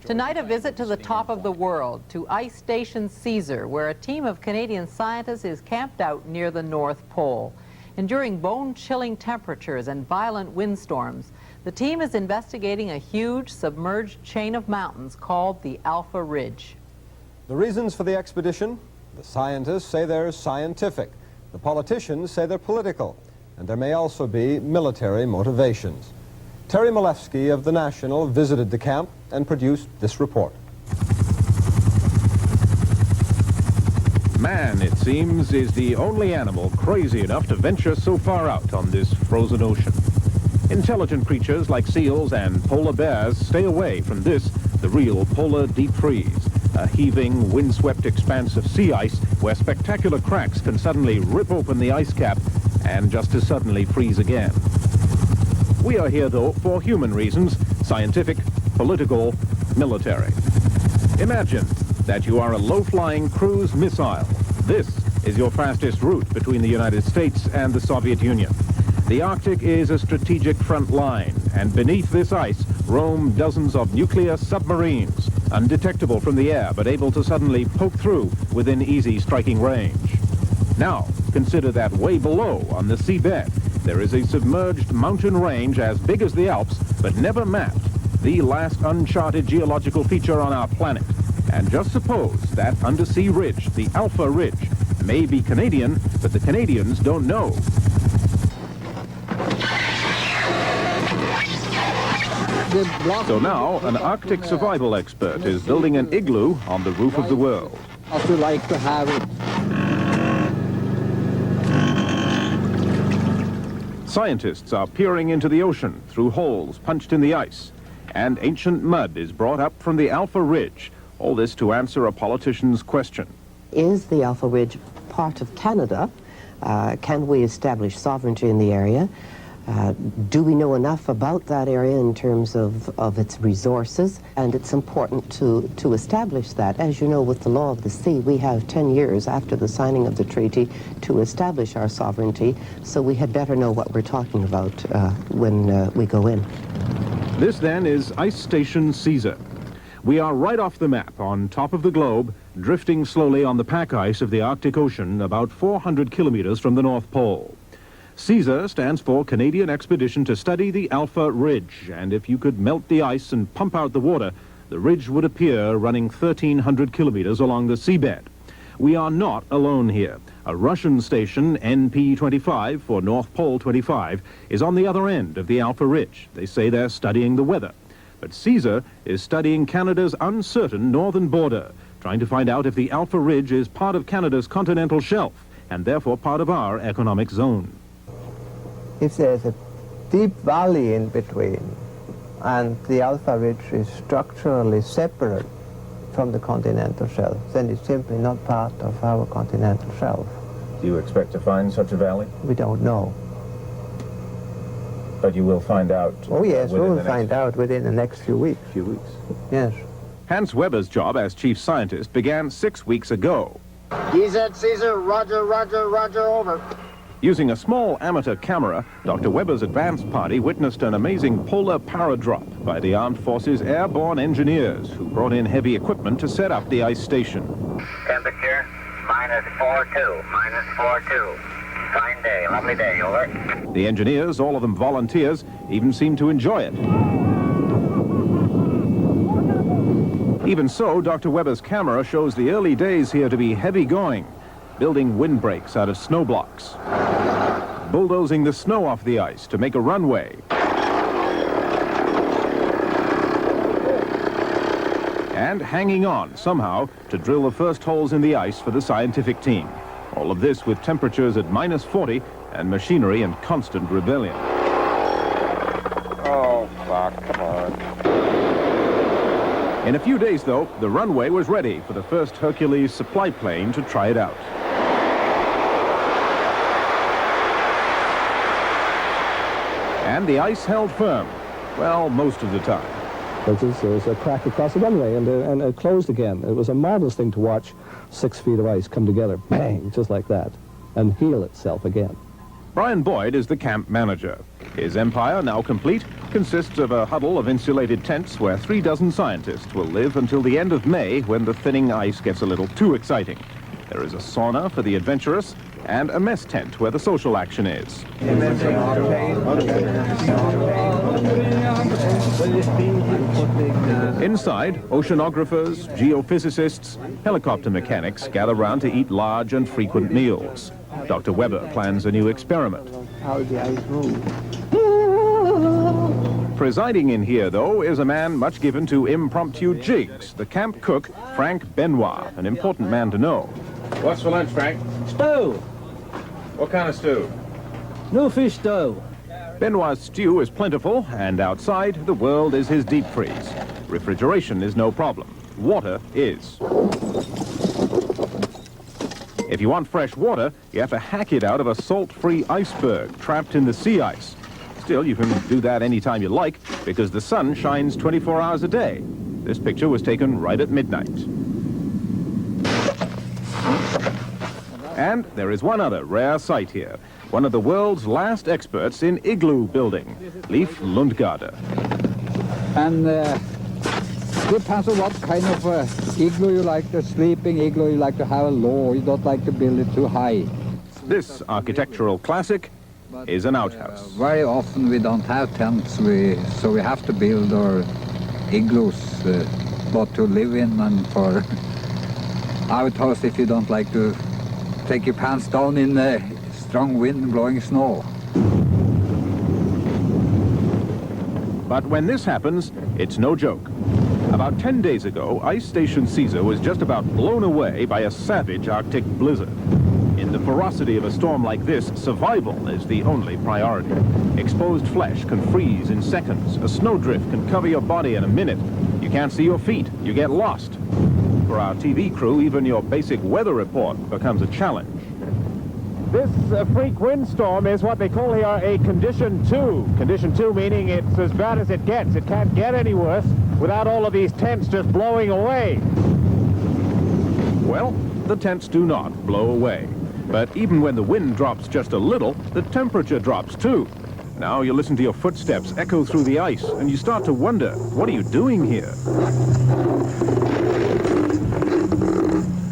Tonight, a visit to the top of the world, to Ice Station CESAR, where a team of Canadian scientists is camped out near the North Pole. Enduring bone-chilling temperatures and violent windstorms, the team is investigating a huge submerged chain of mountains called the Alpha Ridge. The reasons for the expedition? The scientists say they're scientific. The politicians say they're political. And there may also be military motivations. Terry Malewski of The National visited the camp and produced this report. Man, it seems, is the only animal crazy enough to venture so far out on this frozen ocean. Intelligent creatures like seals and polar bears stay away from this, the real polar deep freeze, a heaving, windswept expanse of sea ice where spectacular cracks can suddenly rip open the ice cap and just as suddenly freeze again. We are here, though, for human reasons, scientific, political, military. Imagine that you are a low-flying cruise missile. This is your fastest route between the United States and the Soviet Union. The Arctic is a strategic front line, and beneath this ice roam dozens of nuclear submarines, undetectable from the air, but able to suddenly poke through within easy striking range. Now, consider that way below on the seabed, there is a submerged mountain range as big as the Alps, but never mapped, the last uncharted geological feature on our planet. And just suppose that undersea ridge, the Alpha Ridge, may be Canadian, but the Canadians don't know. So now, an Arctic survival expert is building an igloo on the roof of the world. I would like to have it. Scientists are peering into the ocean through holes punched in the ice, and ancient mud is brought up from the Alpha Ridge. All this to answer a politician's question. Is the Alpha Ridge part of Canada? Can we establish sovereignty in the area? Do we know enough about that area in terms of its resources? And it's important to establish that. As you know, with the law of the sea, we have 10 years after the signing of the treaty to establish our sovereignty, so we had better know what we're talking about when we go in. This, then, is Ice Station CESAR. We are right off the map, on top of the globe, drifting slowly on the pack ice of the Arctic Ocean, about 400 kilometers from the North Pole. CESAR stands for Canadian Expedition to Study the Alpha Ridge, and if you could melt the ice and pump out the water, the ridge would appear running 1,300 kilometers along the seabed. We are not alone here. A Russian station, NP-25 for North Pole 25, is on the other end of the Alpha Ridge. They say they're studying the weather. But CESAR is studying Canada's uncertain northern border, trying to find out if the Alpha Ridge is part of Canada's continental shelf, and therefore part of our economic zone. If there's a deep valley in between, and the Alpha Ridge is structurally separate from the continental shelf, then it's simply not part of our continental shelf. Do you expect to find such a valley? We don't know. But you will find out. Oh yes, we will find out within the next few weeks. Few weeks. Yes. Hans Weber's job as chief scientist began 6 weeks ago. DZ CESAR, roger, roger, roger, over. Using a small amateur camera, Dr. Weber's advance party witnessed an amazing polar paradrop by the Armed Forces airborne engineers who brought in heavy equipment to set up the ice station. Temperature, -42, -42. Fine day, lovely day, over. The engineers, all of them volunteers, even seemed to enjoy it. Even so, Dr. Weber's camera shows the early days here to be heavy going, building windbreaks out of snow blocks, bulldozing the snow off the ice to make a runway, and hanging on somehow to drill the first holes in the ice for the scientific team. All of this with temperatures at -40 and machinery in constant rebellion. Oh, fuck, come on. In a few days, though, the runway was ready for the first Hercules supply plane to try it out. And the ice held firm. Well, most of the time. There was a crack across the runway, and it closed again. It was a marvelous thing to watch 6 feet of ice come together, bang, just like that, and heal itself again. Brian Boyd is the camp manager. His empire, now complete, consists of a huddle of insulated tents where 36 scientists will live until the end of May, when the thinning ice gets a little too exciting. There is a sauna for the adventurous and a mess tent where the social action is. Inside, oceanographers, geophysicists, helicopter mechanics gather round to eat large and frequent meals. Dr. Weber plans a new experiment. How the ice moves. Presiding in here, though, is a man much given to impromptu jigs, the camp cook, Frank Benoit, an important man to know. What's for lunch, Frank? Stew. What kind of stew? No fish stew. Benoit's stew is plentiful, and outside, the world is his deep freeze. Refrigeration is no problem. Water is. If you want fresh water, you have to hack it out of a salt-free iceberg trapped in the sea ice. Still, you can do that anytime you like, because the sun shines 24 hours a day. This picture was taken right at midnight. And there is one other rare sight here. One of the world's last experts in igloo building, Leif Lundgaarder. And depends on what kind of igloo you like, the sleeping igloo you like to have low, you don't like to build it too high. This architectural classic is an outhouse. Very often we don't have tents, so we have to build our igloos, both to live in and for outhouse if you don't like to take your pants down in the strong wind blowing snow. But when this happens, it's no joke. About 10 days ago, Ice Station Caesar was just about blown away by a savage Arctic blizzard. In the ferocity of a storm like this, survival is the only priority. Exposed flesh can freeze in seconds. A snowdrift can cover your body in a minute. You can't see your feet. You get lost. For our TV crew, even your basic weather report becomes a challenge. This freak windstorm is what they call here a Condition 2. Condition 2 meaning it's as bad as it gets. It can't get any worse without all of these tents just blowing away. Well, the tents do not blow away. But even when the wind drops just a little, the temperature drops too. Now you listen to your footsteps echo through the ice, and you start to wonder, what are you doing here?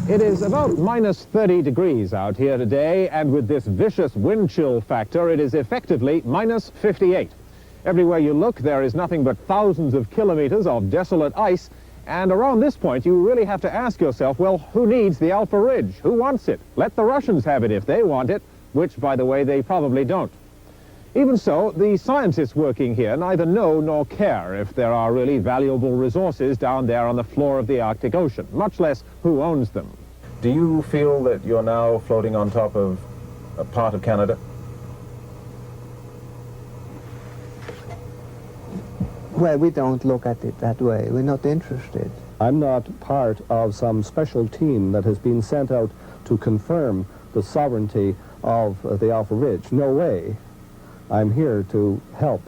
It is about minus 30 degrees out here today, and with this vicious wind chill factor, it is effectively minus 58. Everywhere you look, there is nothing but thousands of kilometers of desolate ice, and around this point, you really have to ask yourself, well, who needs the Alpha Ridge? Who wants it? Let the Russians have it if they want it, which, by the way, they probably don't. Even so, the scientists working here neither know nor care if there are really valuable resources down there on the floor of the Arctic Ocean, much less who owns them. Do you feel that you're now floating on top of a part of Canada? Well, we don't look at it that way. We're not interested. I'm not part of some special team that has been sent out to confirm the sovereignty of the Alpha Ridge. No way. I'm here to help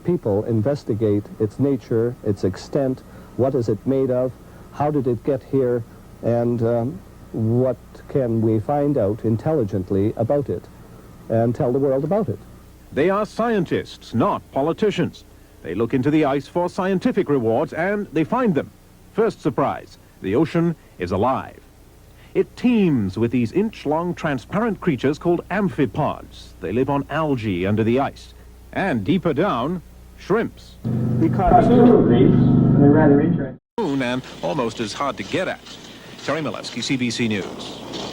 people investigate its nature, its extent, what is it made of, how did it get here, and what can we find out intelligently about it and tell the world about it. They are scientists, not politicians. They look into the ice for scientific rewards, and they find them. First surprise, the ocean is alive. It teems with these inch-long transparent creatures called amphipods. They live on algae under the ice. And deeper down, shrimps. We caught two of these, and they're rather interesting. And almost as hard to get at. Terry Milewski, CBC News.